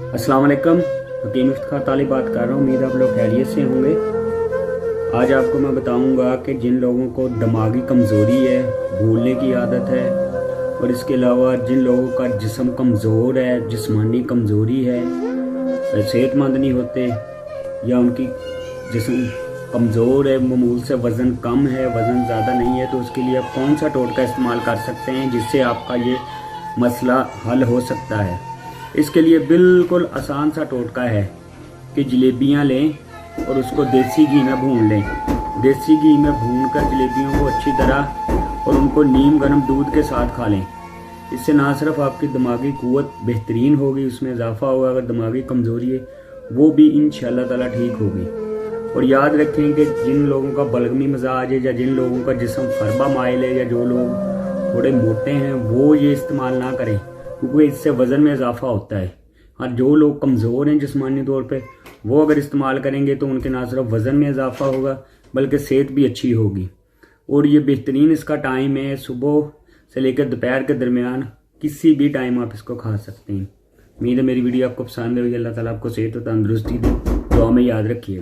अस्सलाम वालेकुम, हकीम इफ्तिखार ताली बात कर रहा हूँ। उम्मीद आप लोग खैरियत से होंगे। आज आपको मैं बताऊंगा कि जिन लोगों को दिमागी कमज़ोरी है, भूलने की आदत है, और इसके अलावा जिन लोगों का जिस्म कमज़ोर है, जिस्मानी कमज़ोरी है, सेहतमंद नहीं होते या उनकी जिस्म कमज़ोर है, मामूल से वज़न कम है, वज़न ज़्यादा नहीं है, तो उसके लिए आप कौन सा टोटका इस्तेमाल कर सकते हैं जिससे आपका ये मसला हल हो सकता है। इसके लिए बिल्कुल आसान सा टोटका है कि जलेबियाँ लें और उसको देसी घी में भून लें। देसी घी में भूनकर जलेबियों को अच्छी तरह और उनको नीम गर्म दूध के साथ खा लें। इससे ना सिर्फ आपकी दिमागी क़ुव्वत बेहतरीन होगी, उसमें इजाफा होगा, अगर दिमागी कमज़ोरी है वो भी इंशाअल्लाह ताला ठीक होगी। और याद रखें कि जिन लोगों का बलगमी मिजाज है या जिन लोगों का जिस्म फरबा माइल है या जो लोग थोड़े मोटे हैं वो ये इस्तेमाल ना करें, क्योंकि इससे वज़न में इजाफा होता है। और जो लोग कमज़ोर हैं जिस्मानी तौर पे वो अगर इस्तेमाल करेंगे तो उनके ना सिर्फ वज़न में इजाफा होगा बल्कि सेहत भी अच्छी होगी। और ये बेहतरीन इसका टाइम है, सुबह से लेकर दोपहर के दरमियान किसी भी टाइम आप इसको खा सकते हैं। उम्मीद है मेरी वीडियो आपको पसंद होगी। अल्लाह ताला आपको सेहत और तंदुरुस्ती दे। दुआ में याद रखिएगा।